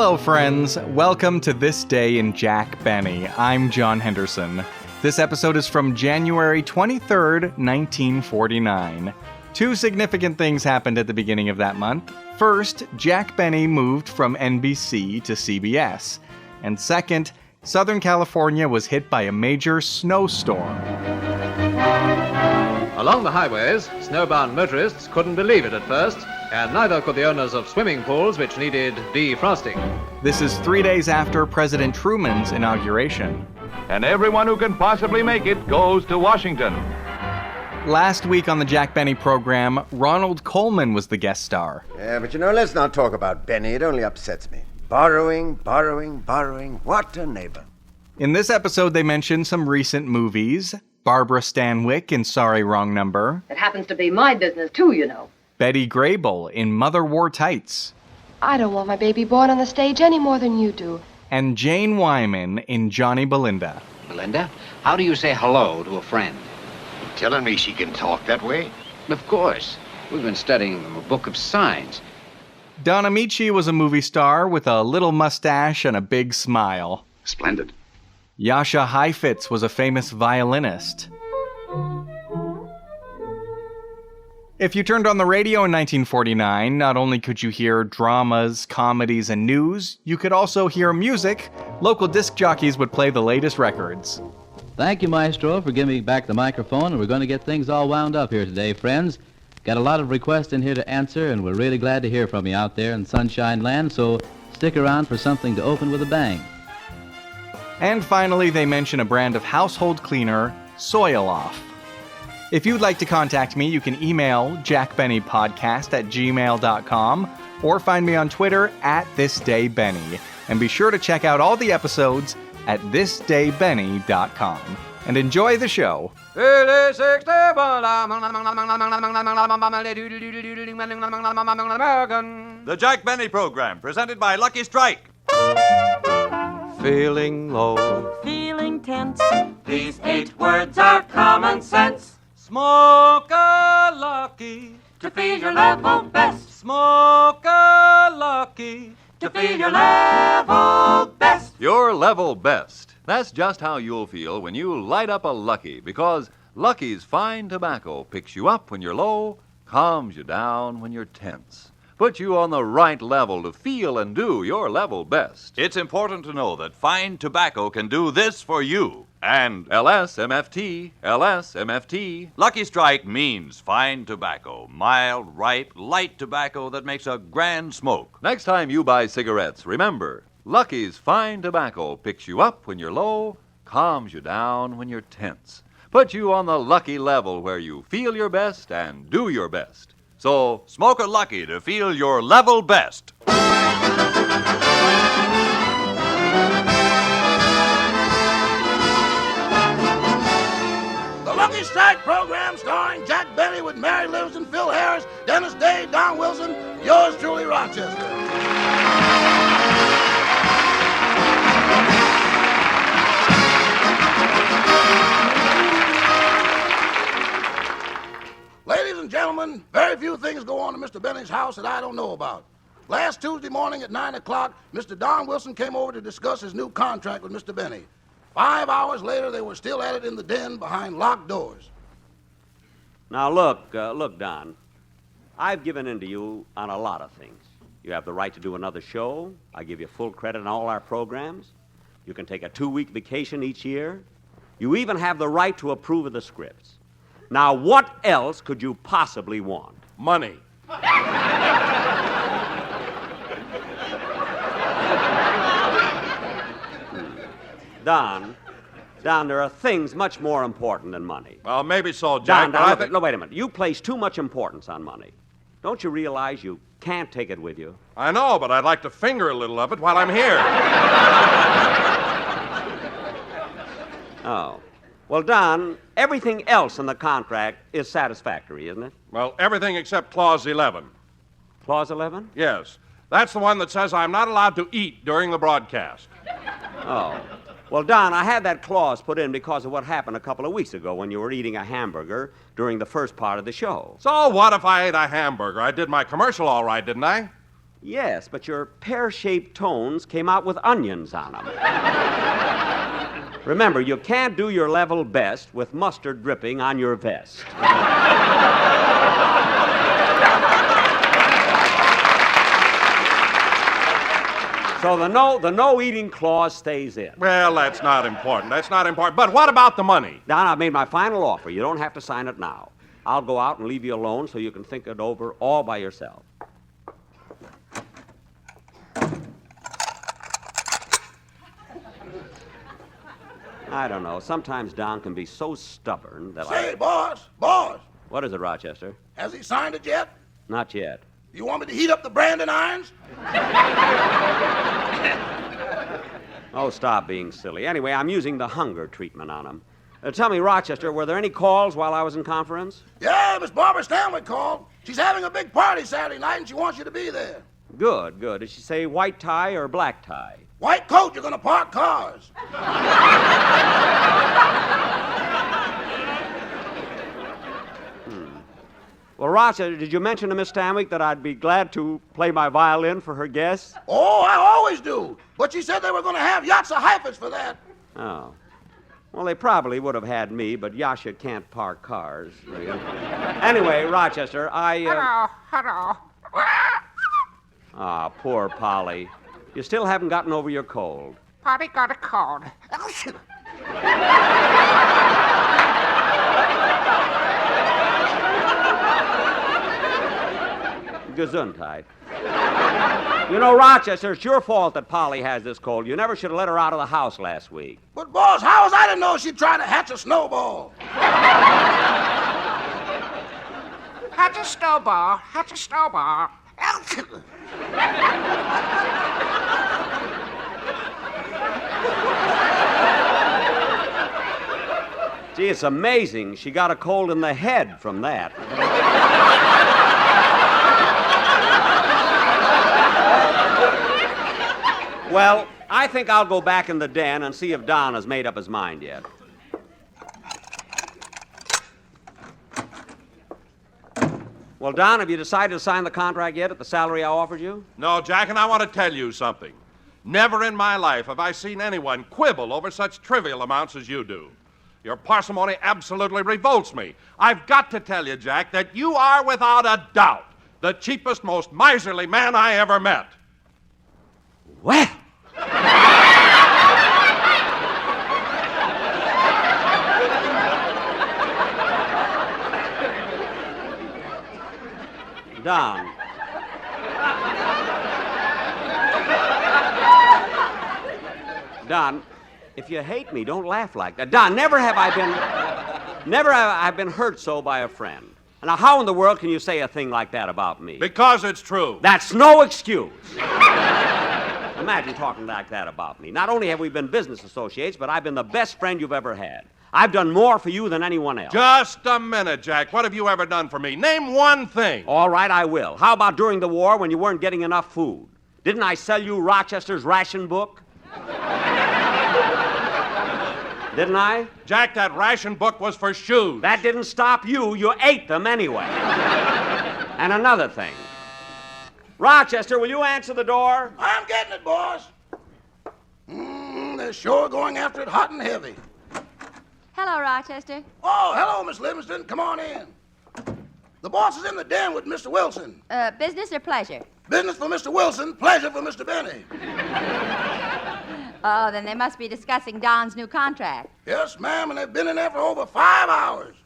Hello, friends. Welcome to This Day in Jack Benny. I'm John Henderson. This episode is from January 23rd, 1949. Two significant things happened at the beginning of that month. First, Jack Benny moved from NBC to CBS. And second, Southern California was hit by a major snowstorm. Along the highways, snowbound motorists couldn't believe it at first, and neither could the owners of swimming pools which needed defrosting. This is 3 days after President Truman's inauguration. And everyone who can possibly make it goes to Washington. Last week on the Jack Benny program, Ronald Colman was the guest star. Yeah, but let's not talk about Benny. It only upsets me. Borrowing. What a neighbor. In this episode, they mentioned some recent movies. Barbra Stanwick in Sorry, Wrong Number. It happens to be my business, too, you know. Betty Grable in Mother Wore Tights. I don't want my baby born on the stage any more than you do. And Jane Wyman in Johnny Belinda. Belinda, how do you say hello to a friend? Telling me she can talk that way? Of course. We've been studying from a book of signs. Don Ameche was a movie star with a little mustache and a big smile. Splendid. Jasha Heifetz was a famous violinist. If you turned on the radio in 1949, not only could you hear dramas, comedies, and news, you could also hear music. Local disc jockeys would play the latest records. Thank you, Maestro, for giving me back the microphone, and we're going to get things all wound up here today, friends. Got a lot of requests in here to answer, and we're really glad to hear from you out there in Sunshine Land, so stick around for something to open with a bang. And finally, they mention a brand of household cleaner, Soil Off. If you'd like to contact me, you can email jackbennypodcast@gmail.com or find me on Twitter @thisdaybenny. And be sure to check out all the episodes at thisdaybenny.com. And enjoy the show. The Jack Benny Program, presented by Lucky Strike. Feeling low, feeling tense. These 8 words are common sense. Smoke a Lucky To feel your level best. Smoke a Lucky To feel your level best. Your level best. That's just how you'll feel when you light up a Lucky, because Lucky's fine tobacco picks you up when you're low, calms you down when you're tense, puts you on the right level to feel and do your level best. It's important to know that fine tobacco can do this for you. And LSMFT. Lucky Strike means fine tobacco, mild, ripe, light tobacco that makes a grand smoke. Next time you buy cigarettes, remember, Lucky's fine tobacco picks you up when you're low, calms you down when you're tense, puts you on the Lucky level where you feel your best and do your best. So, smoke a Lucky to feel your level best. The Lucky Strike program starring Jack Benny with Mary Livingston, Phil Harris, Dennis Day, Don Wilson, yours truly, Rochester. Ladies and gentlemen, very few things go on in Mr. Benny's house that I don't know about. Last Tuesday morning at 9 o'clock, Mr. Don Wilson came over to discuss his new contract with Mr. Benny. 5 hours later, they were still at it in the den behind locked doors. Now, look, Don. I've given in to you on a lot of things. You have the right to do another show. I give you full credit on all our programs. You can take a 2-week vacation each year. You even have the right to approve of the scripts. Now, what else could you possibly want? Money. Don, there are things much more important than money. Well, maybe so, Jack. Don, no, wait a minute. You place too much importance on money. Don't you realize you can't take it with you? I know, but I'd like to finger a little of it while I'm here. Oh. Well, Don, everything else in the contract is satisfactory, isn't it? Well, everything except Clause 11. Clause 11? Yes. That's the one that says I'm not allowed to eat during the broadcast. Oh. Well, Don, I had that clause put in because of what happened a couple of weeks ago when you were eating a hamburger during the first part of the show. So what if I ate a hamburger? I did my commercial all right, didn't I? Yes, but your pear-shaped tones came out with onions on them. Remember, you can't do your level best with mustard dripping on your vest. So the no eating clause stays in. Well, that's not important. That's not important. But what about the money? Don, I've made my final offer. You don't have to sign it now. I'll go out and leave you alone so you can think it over all by yourself. I don't know. Sometimes Don can be so stubborn that Say, boss. What is it, Rochester? Has he signed it yet? Not yet. You want me to heat up the branding irons? Oh, stop being silly. Anyway, I'm using the hunger treatment on him. Tell me, Rochester, were there any calls while I was in conference? Yeah, Miss Barbra Stanwick called. She's having a big party Saturday night, and she wants you to be there. Good. Did she say white tie or black tie? White coat, you're going to park cars. Well, Rochester, did you mention to Miss Stanwick that I'd be glad to play my violin for her guests? Oh, I always do. But she said they were going to have Jasha Heifetz for that. Oh. Well, they probably would have had me, but Jasha can't park cars. Anyway, Rochester, Hello. Ah, poor Polly. You still haven't gotten over your cold. Polly got a cold. Gesundheit. You know, Rochester, it's your fault that Polly has this cold. You never should have let her out of the house last week. But, boss, how was I to know she'd try to hatch a snowball? Hatch a snowball. Gee, it's amazing. She got a cold in the head from that. Well, I think I'll go back in the den and see if Don has made up his mind yet. Well, Don, have you decided to sign the contract yet at the salary I offered you? No, Jack, and I want to tell you something. Never in my life have I seen anyone quibble over such trivial amounts as you do. Your parsimony absolutely revolts me. I've got to tell you, Jack, that you are without a doubt the cheapest, most miserly man I ever met. Well. Don. Don, if you hate me, don't laugh like that. Don, never have I been hurt so by a friend. Now, how in the world can you say a thing like that about me? Because it's true. That's no excuse. Imagine talking like that about me. Not only have we been business associates, but I've been the best friend you've ever had. I've done more for you than anyone else. Just a minute, Jack. What have you ever done for me? Name one thing. All right, I will. How about during the war when you weren't getting enough food? Didn't I sell you Rochester's ration book? Didn't I? Jack, that ration book was for shoes. That didn't stop you. You ate them anyway. And another thing. Rochester, will you answer the door? I'm getting it, boss. They're sure going after it hot and heavy. Hello, Rochester. Oh, hello, Miss Livingston. Come on in. The boss is in the den with Mr. Wilson. Business or pleasure? Business for Mr. Wilson, pleasure for Mr. Benny. Oh, then they must be discussing Don's new contract. Yes, ma'am, and they've been in there for over 5 hours.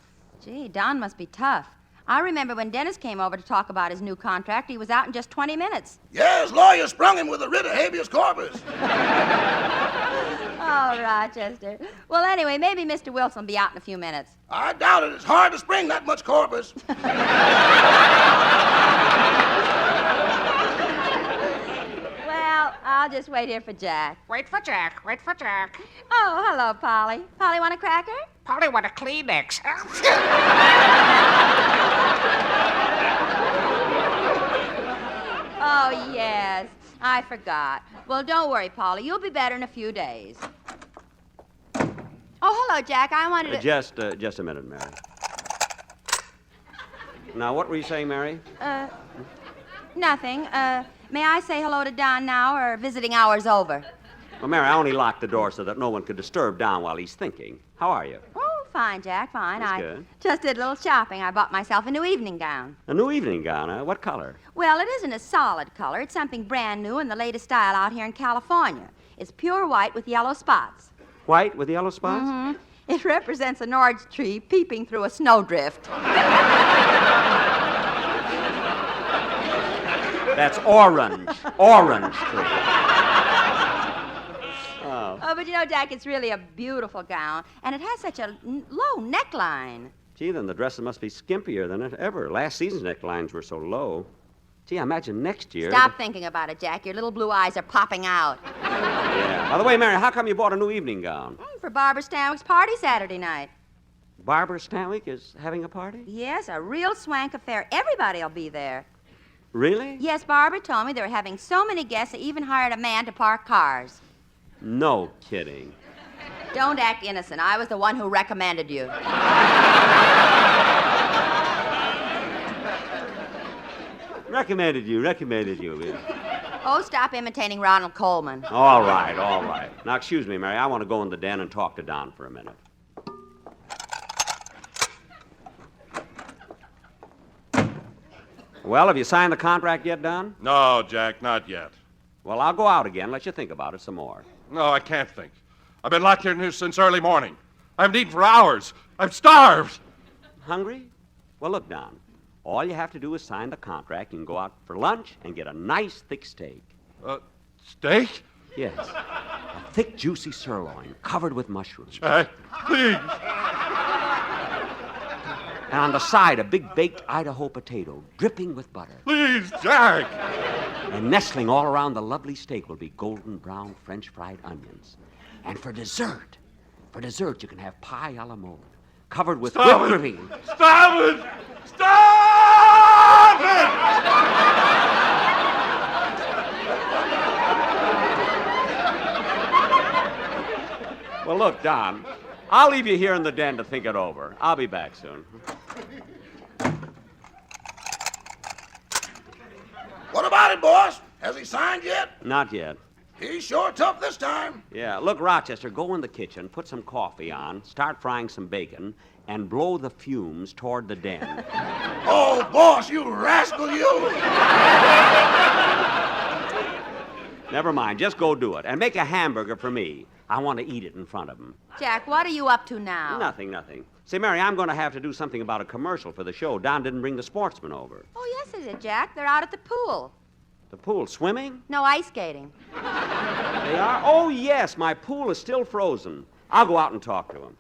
Gee, Don must be tough. I remember when Dennis came over to talk about his new contract, he was out in just 20 minutes. Yeah, his lawyer sprung him with a writ of habeas corpus. Oh, Rochester. Well, anyway, maybe Mr. Wilson will be out in a few minutes. I doubt it. It's hard to spring that much corpus. Well, I'll just wait here for Jack. Wait for Jack. Oh, hello, Polly. Polly, want a cracker? Polly want a Kleenex. Oh, yes. I forgot. Well, don't worry, Polly. You'll be better in a few days. Oh, hello, Jack. I wanted to... Just a minute, Mary. Now, what were you saying, Mary? Nothing. May I say hello to Don now, or visiting hours over? Well, Mary, I only locked the door so that no one could disturb Don while he's thinking. How are you? Oh, fine, Jack, fine. That's I good. just did a little shopping. I bought myself a new evening gown. A new evening gown, huh? What color? Well, it isn't a solid color. It's something brand new and the latest style out here in California. It's pure white with yellow spots. White with yellow spots? Mm-hmm. It represents an orange tree peeping through a snowdrift. That's orange. Orange tree. Oh, but you know, Jack, it's really a beautiful gown, and it has such a low neckline. Gee, then the dresses must be skimpier than ever. Last season's necklines were so low. Gee, I imagine next year... Stop thinking about it, Jack. Your little blue eyes are popping out. Yeah. By the way, Mary, how come you bought a new evening gown? For Barbra Stanwick's party Saturday night. Barbra Stanwick is having a party? Yes, a real swank affair. Everybody will be there. Really? Yes, Barbara told me they were having so many guests they even hired a man to park cars. No kidding. Don't act innocent. I was the one who recommended you. Recommended you. Oh, stop imitating Ronald Coleman. All right. Now, excuse me, Mary. I want to go in the den and talk to Don for a minute. Well, have you signed the contract yet, Don? No, Jack, not yet. Well, I'll go out again, let you think about it some more. No, I can't think. I've been locked here since early morning. I haven't eaten for hours. I'm starved. Hungry? Well, look, Don. All you have to do is sign the contract. You can go out for lunch and get a nice thick steak. Steak? Yes. A thick, juicy sirloin covered with mushrooms. Jack, please. And on the side, a big baked Idaho potato dripping with butter. Please, Jack. And nestling all around the lovely steak will be golden brown French fried onions. And for dessert, you can have pie a la mode, covered with whipped cream. Stop it! Well, look, Don, I'll leave you here in the den to think it over. I'll be back soon. What about it, boss? Has he signed yet? Not yet. He's sure tough this time. Yeah, look, Rochester, go in the kitchen, put some coffee on, start frying some bacon, and blow the fumes toward the den. Oh, boss, you rascal, you! Never mind, just go do it. And make a hamburger for me. I want to eat it in front of him. Jack, what are you up to now? Nothing. Say, Mary, I'm going to have to do something about a commercial for the show. Don didn't bring the sportsmen over. Oh, yes, they did, Jack. They're out at the pool. The pool, swimming? No, ice skating. They are? Oh, yes, my pool is still frozen. I'll go out and talk to him.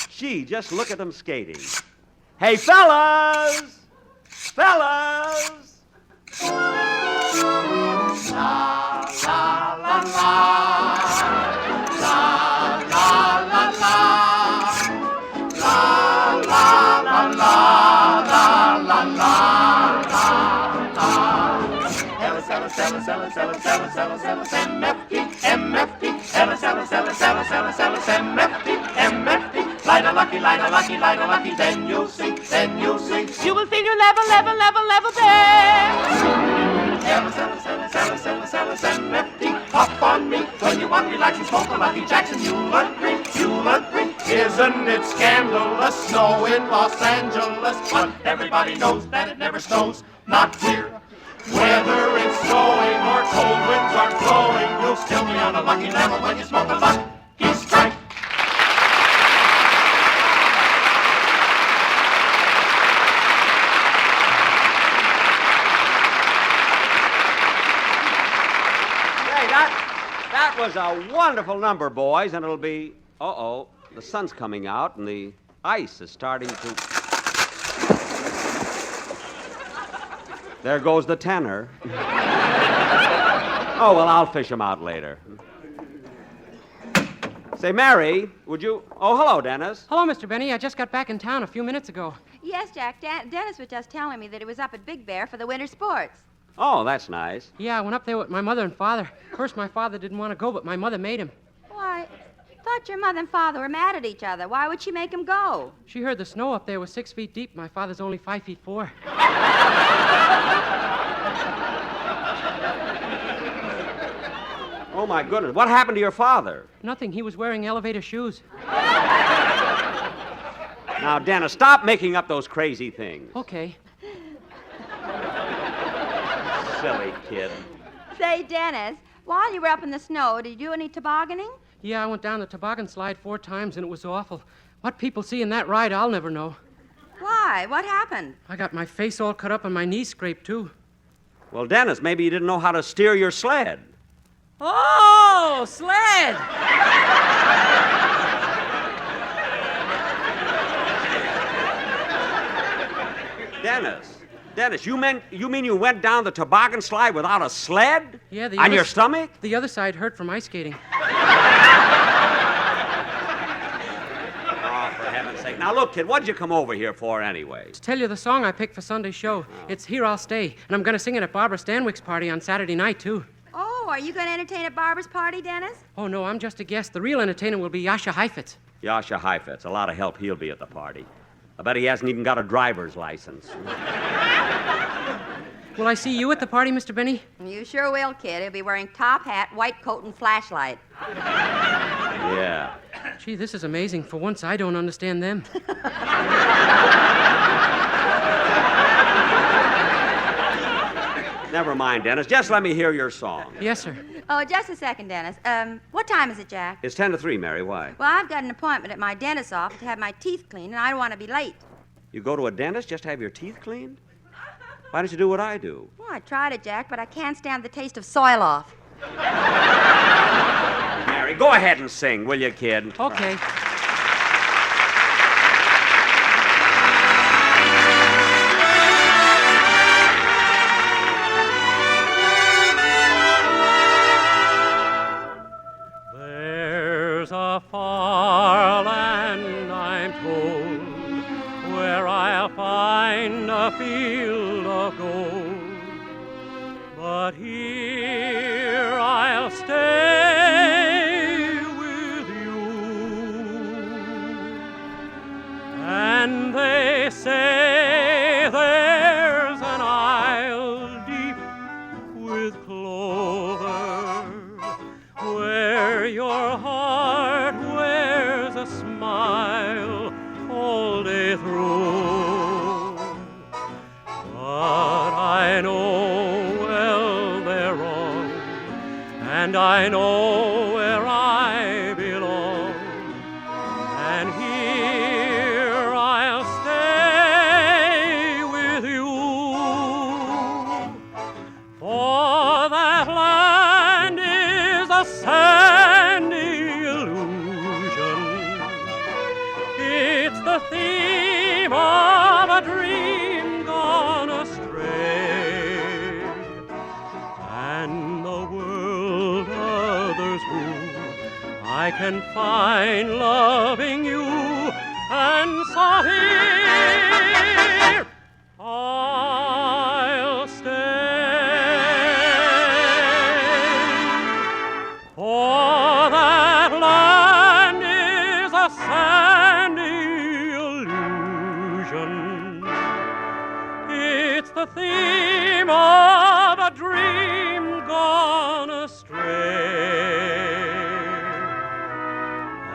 Gee, just look at them skating. Hey, fellas! Fellas! La, la, la, la. La, la, la, la. La, la, la, la, la, la, la, la. Ellis, Ellis, Ellis, Ellis, Ellis, Ellis, Ellis, Ellis, MFT, MFT. Ellis, Ellis, Ellis, Ellis, Ellis, Ellis, MFT, MFT. Light a lucky, light a lucky, light a lucky, then you'll see, then you'll see. You will feel your level, level, level, level best. Ellis, Ellis, Ellis, Ellis, Ellis, Ellis, MFT. Hop on me when you want relax and smoke a Lucky Jackson. You'll agree, you'll agree. Isn't it scandalous? Snow in Los Angeles, but everybody knows that it never snows. Not here. Whether it's snowing or cold winds are blowing, you'll still be on a lucky level when you smoke a Lucky Strike. That was a wonderful number, boys, and it'll be... Uh-oh, the sun's coming out, and the ice is starting to... There goes the tenor. Oh, well, I'll fish him out later. Say, Mary, would you... Oh, hello, Dennis. Hello, Mr. Benny. I just got back in town a few minutes ago. Yes, Jack. Dennis was just telling me that he was up at Big Bear for the winter sports. Oh, that's nice. Yeah, I went up there with my mother and father. First, my father didn't want to go, but my mother made him. Why, thought your mother and father were mad at each other. Why would she make him go? She heard the snow up there was 6 feet deep. My father's only 5 feet 4. Oh, my goodness. What happened to your father? Nothing. He was wearing elevator shoes. Now, Dennis, stop making up those crazy things. Okay. Silly kid. Say, Dennis, while you were up in the snow, did you do any tobogganing? Yeah, I went down the toboggan slide 4 times, and it was awful. What people see in that ride, I'll never know. Why? What happened? I got my face all cut up and my knees scraped, too. Well, Dennis, maybe you didn't know how to steer your sled. Oh, sled! Dennis, you mean you went down the toboggan slide without a sled? Yeah, on your stomach? The other side hurt from ice skating. Oh, for heaven's sake. Now, look, kid, what'd you come over here for anyway? To tell you the song I picked for Sunday's show. It's Here I'll Stay, and I'm going to sing it at Barbra Stanwick's party on Saturday night, too. Oh, are you going to entertain at Barbara's party, Dennis? Oh, no, I'm just a guest. The real entertainer will be Jasha Heifetz. Jasha Heifetz. A lot of help he'll be at the party. I bet he hasn't even got a driver's license. Will I see you at the party, Mr. Benny? You sure will, kid. He'll be wearing top hat, white coat, and flashlight. Yeah. Gee, this is amazing. For once, I don't understand them. Never mind, Dennis. Just let me hear your song. Yes, sir. Oh, just a second, Dennis. What time is it, Jack? It's 10 to 3, Mary. Why? Well, I've got an appointment at my dentist's office to have my teeth cleaned, and I don't want to be late. You go to a dentist just to have your teeth cleaned? Why don't you do what I do? Well, I tried it, Jack, but I can't stand the taste of soil off. Mary, go ahead and sing, will you, kid? Okay. There's a far land, I'm told, where I'll find a field of gold. But here I'll stay with you. And they say there's an isle deep with clover, where your heart wears a smile all day through. But I know well they're wrong, and I know where I belong, and here I'll stay with you. For that land is a sandy illusion. It's the theme of a dream gone astray, and the world others who I can find loving you, and so here I'll stay. For that land is a sandy illusion. It's the theme of a dream gone astray,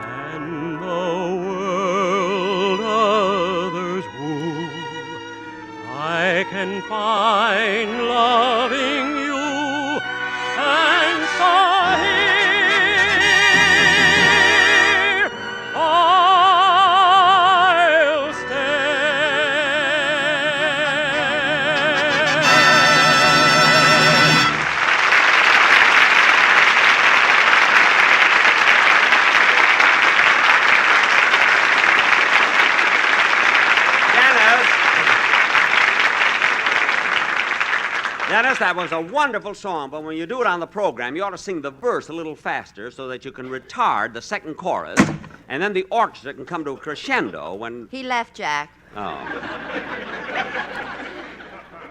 and the world others woo I can find loving you, and so here I'll Dennis, that was a wonderful song, but when you do it on the program, you ought to sing the verse a little faster so that you can retard the second chorus, and then the orchestra can come to a crescendo when... He left, Jack. Oh.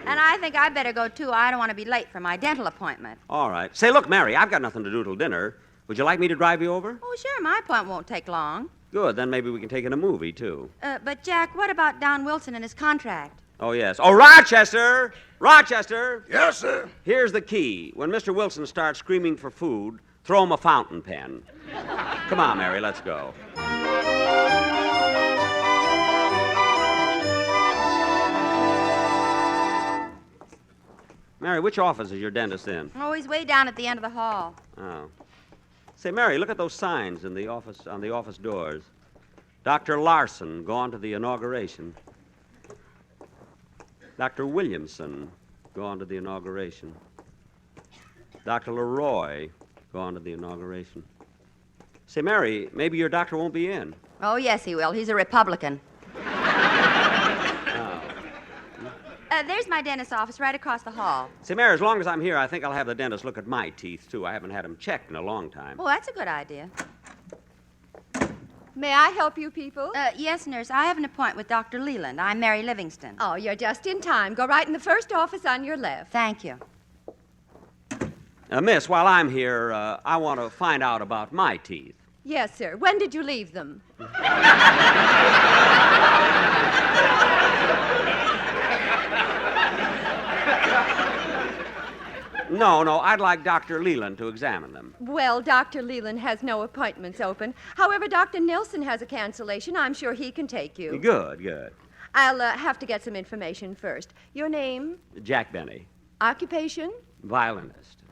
And I think I better go, too. I don't want to be late for my dental appointment. All right. Say, look, Mary, I've got nothing to do till dinner. Would you like me to drive you over? Oh, sure, my appointment won't take long. Good, then maybe we can take in a movie, too. But, Jack, what about Don Wilson and his contract? Oh, yes. Oh, Rochester! Rochester! Yes, sir. Here's the key. When Mr. Wilson starts screaming for food, throw him a fountain pen. Come on, Mary, let's go. Mary, which office is your dentist in? Oh, he's way down at the end of the hall. Oh. Say, Mary, look at those signs in the office on the office doors. Dr. Larson, gone to the inauguration. Dr. Williamson, gone to the inauguration. Dr. Leroy, gone to the inauguration. Say, Mary, maybe your doctor won't be in. Oh, yes, he will. He's a Republican. There's my dentist's office right across the hall. Say, Mary, as long as I'm here, I think I'll have the dentist look at my teeth, too. I haven't had them checked in a long time. Oh, that's a good idea. May I help you people? Yes, nurse. I have an appointment with Dr. Leland. I'm Mary Livingston. Oh, you're just in time. Go right in the first office on your left. Thank you. Miss, while I'm here, I want to find out about my teeth. Yes, sir. When did you leave them? No, I'd like Dr. Leland to examine them. Well, Dr. Leland has no appointments open. However, Dr. Nilsson has a cancellation. I'm sure he can take you. Good. I'll have to get some information first. Your name? Jack Benny. Occupation? Violinist.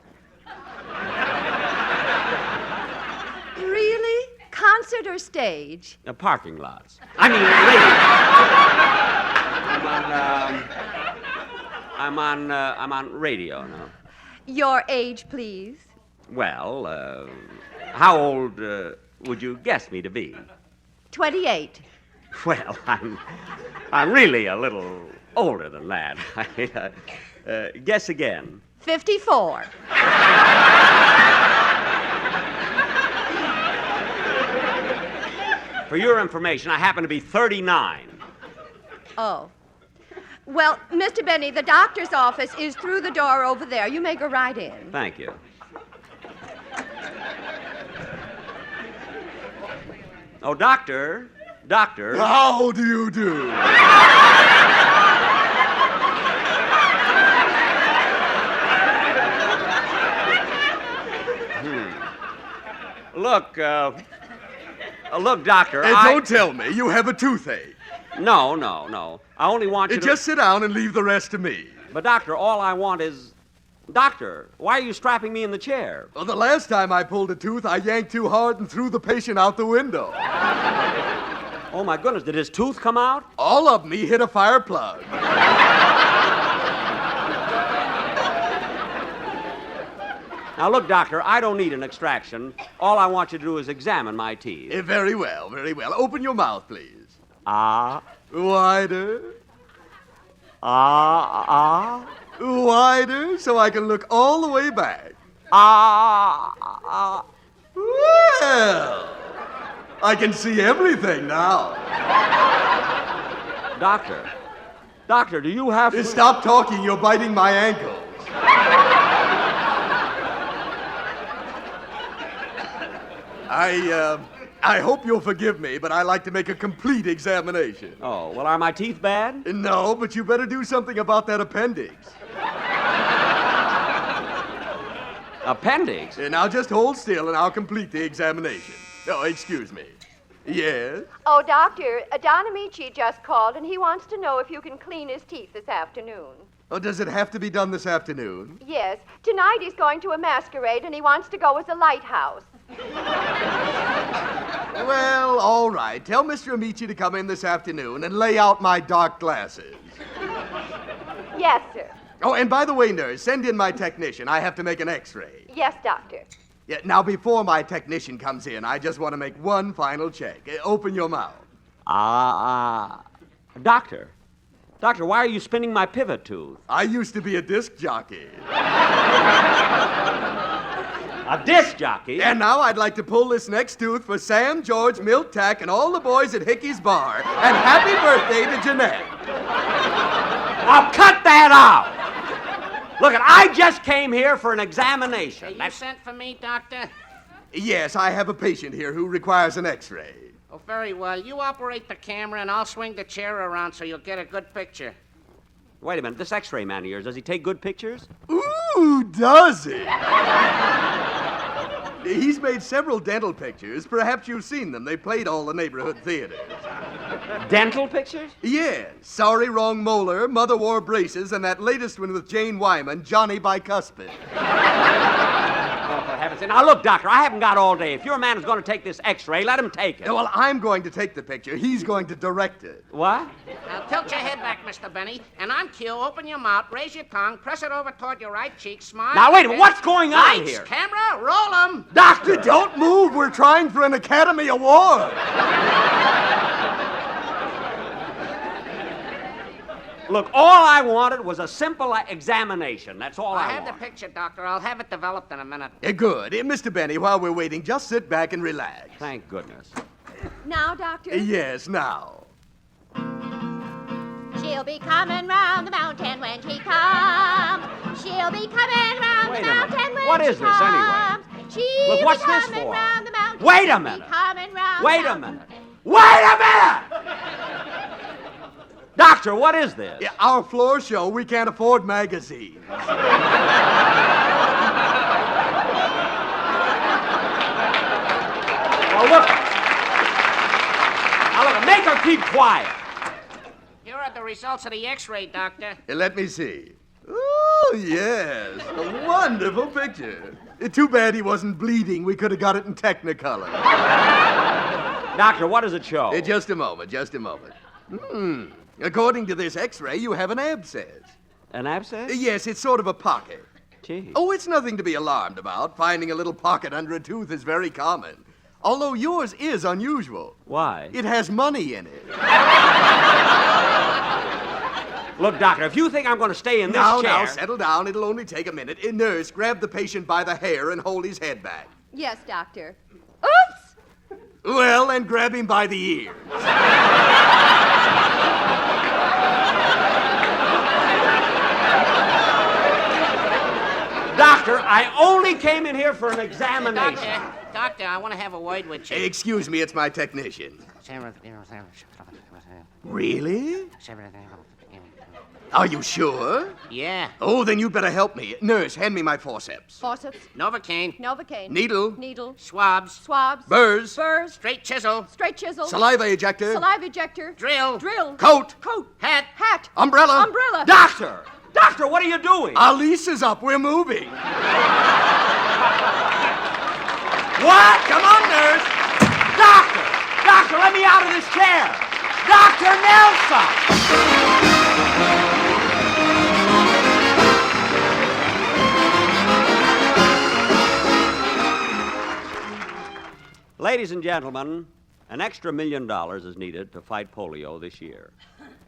Really? Concert or stage? Parking lots. I mean, radio. I'm on radio now. Your age, please. Well, how old would you guess me to be? 28. Well, I'm really a little older than that. Guess again. 54. For your information, I happen to be 39. Oh. Well, Mr. Benny, the doctor's office is through the door over there. You may go right in. Thank you. Oh, doctor. How do you do? Look, doctor, Don't tell me you have a toothache. No. I only want you to... Just sit down and leave the rest to me. But, doctor, all I want is... Doctor, why are you strapping me in the chair? Well, the last time I pulled a tooth, I yanked too hard and threw the patient out the window. Oh, my goodness, did his tooth come out? All of me hit a fire plug. Now, look, doctor, I don't need an extraction. All I want you to do is examine my teeth. Very well. Open your mouth, please. Wider. Wider, so I can look all the way back. Well, I can see everything now. Doctor, do you have to... Stop talking, you're biting my ankles. I hope you'll forgive me, but I like to make a complete examination. Oh, well, are my teeth bad? No, but you better do something about that appendix. Appendix? Now just hold still and I'll complete the examination. Oh, excuse me. Yes? Oh, doctor, Don Ameche just called, and he wants to know if you can clean his teeth this afternoon. Oh, does it have to be done this afternoon? Yes. Tonight he's going to a masquerade, and he wants to go as a lighthouse. Well, all right. Tell Mr. Ameche to come in this afternoon and lay out my dark glasses. Yes, sir. Oh, and by the way, nurse, send in my technician. I have to make an x-ray. Yes, doctor. Yeah, now, before my technician comes in, I just want to make one final check. Open your mouth. Doctor, why are you spinning my pivot tooth? I used to be a disc jockey. A disc jockey? And now I'd like to pull this next tooth for Sam, George, Milt, Tack, and all the boys at Hickey's Bar. And happy birthday to Jeanette. Now cut that out! Look, I just came here for an examination. You sent for me, Doctor? Yes, I have a patient here who requires an X-ray. Oh, very well. You operate the camera, and I'll swing the chair around so you'll get a good picture. Wait a minute. This X-ray man of yours, does he take good pictures? Ooh, does he? He's made several dental pictures. Perhaps you've seen them. They played all the neighborhood theaters. Dental pictures? Yes. Sorry, wrong molar, Mother wore braces, and that latest one with Jane Wyman, Johnny Bicuspid. Oh, for heaven's sake. Now, look, Doctor, I haven't got all day. If your man is going to take this X-ray, let him take it. Well, I'm going to take the picture. He's going to direct it. What? Now, tilt your head back, Mr. Benny, and on cue, open your mouth, raise your tongue, press it over toward your right cheek, smile. Now, wait a minute. What's going on Lights, here? camera, roll 'em. Doctor, don't move. We're trying for an Academy Award. Look, all I wanted was a simple examination. That's all I have want. the picture, Doctor. I'll have it developed in a minute. Good. Mr. Benny, while we're waiting, just sit back and relax. Thank goodness. Now, Doctor? Yes, now. She'll be coming round the mountain when she comes. She'll be coming round Wait the a mountain minute. when What she is this, anyway? comes. She'll Look, what's be this coming for? round the mountain. Wait a She'll be minute. coming round Wait the a mountain. minute. Wait a minute! Doctor, what is this? Yeah, our floor show. We can't afford magazines. Well, look. Now, look, make her keep quiet. Here are the results of the X-ray, Doctor. Let me see. Oh, yes. A wonderful picture. Too bad he wasn't bleeding. We could have got it in Technicolor. Doctor, what does it show? Just a moment. According to this X-ray, you have an abscess. An abscess? Yes, it's sort of a pocket. Gee. Oh, it's nothing to be alarmed about. Finding a little pocket under a tooth is very common. Although yours is unusual. Why? It has money in it. Look, Doctor, if you think I'm going to stay in this chair... Now, settle down. It'll only take a minute. Nurse, grab the patient by the hair and hold his head back. Yes, Doctor. Oops! Well, then grab him by the ears. Doctor, I only came in here for an examination. Doctor, I want to have a word with you. Excuse me, it's my technician. Really? Are you sure? Yeah. Oh, then you'd better help me. Nurse, hand me my forceps. Forceps. Novocaine. Novocaine. Needle. Needle. Swabs. Swabs. Burrs. Burrs. Straight chisel. Straight chisel. Saliva ejector. Saliva ejector. Drill. Drill. Coat. Coat. Hat. Hat. Umbrella. Umbrella. Doctor! Doctor, what are you doing? Our lease is up. We're moving. What? Come on, nurse. Doctor! Doctor, let me out of this chair. Dr. Nelson! Ladies and gentlemen, an extra $1 million is needed to fight polio this year.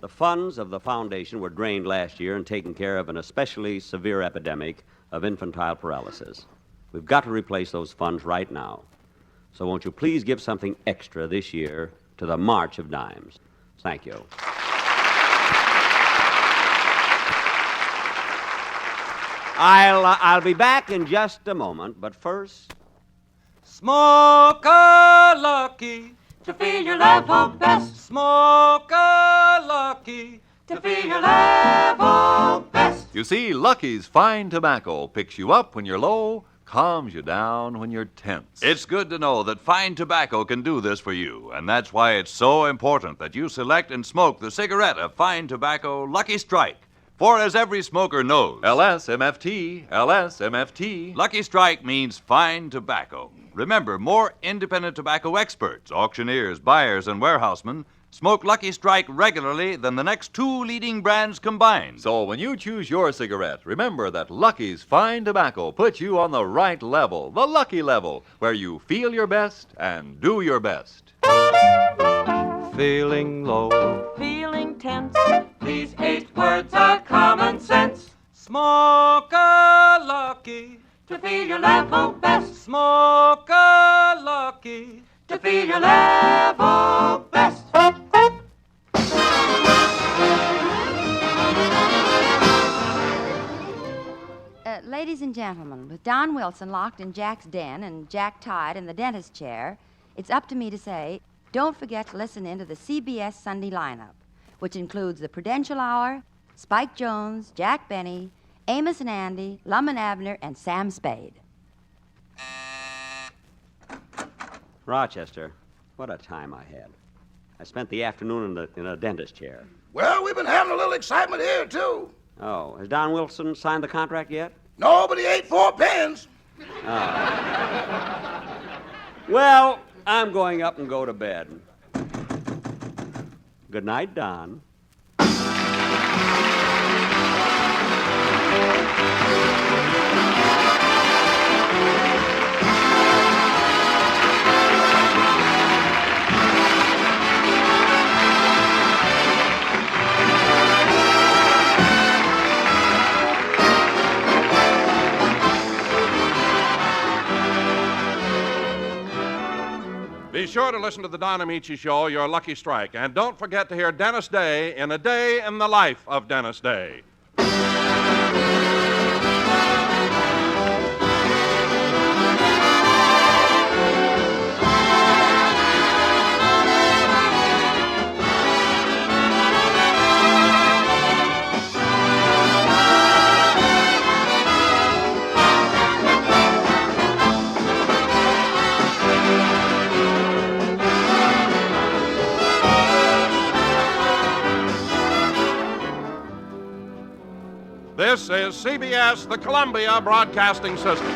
The funds of the foundation were drained last year and taken care of an especially severe epidemic of infantile paralysis. We've got to replace those funds right now. So won't you please give something extra this year to the March of Dimes? Thank you. I'll be back in just a moment, but first... Smoke a lucky to feel your level best. Smoke a lucky to feel your level best. You see, Lucky's fine tobacco picks you up when you're low, calms you down when you're tense. It's good to know that fine tobacco can do this for you, and that's why it's so important that you select and smoke the cigarette of fine tobacco Lucky Strike. For as every smoker knows, LSMFT, LSMFT, Lucky Strike means fine tobacco. Remember, more independent tobacco experts, auctioneers, buyers, and warehousemen smoke Lucky Strike regularly than the next two leading brands combined. So when you choose your cigarette, remember that Lucky's fine tobacco puts you on the right level, the Lucky level, where you feel your best and do your best. Feeling low, feeling tense. These 8 words are common sense. Smoke a lucky to feel your level best. Smoke a lucky to feel your level best. Ladies and gentlemen, with Don Wilson locked in Jack's den and Jack tied in the dentist chair, it's up to me to say, don't forget to listen in to the CBS Sunday lineup, which includes the Prudential Hour, Spike Jones, Jack Benny, Amos and Andy, Lum and Abner, and Sam Spade. Rochester, what a time I had. I spent the afternoon in a dentist chair. Well, we've been having a little excitement here, too. Oh, has Don Wilson signed the contract yet? No, but he ate 4 pens. Oh. Well, I'm going up and go to bed. Good night, Don. Be sure to listen to the Don Ameche Show, Your Lucky Strike. And don't forget to hear Dennis Day in A Day in the Life of Dennis Day. This is CBS, the Columbia Broadcasting System.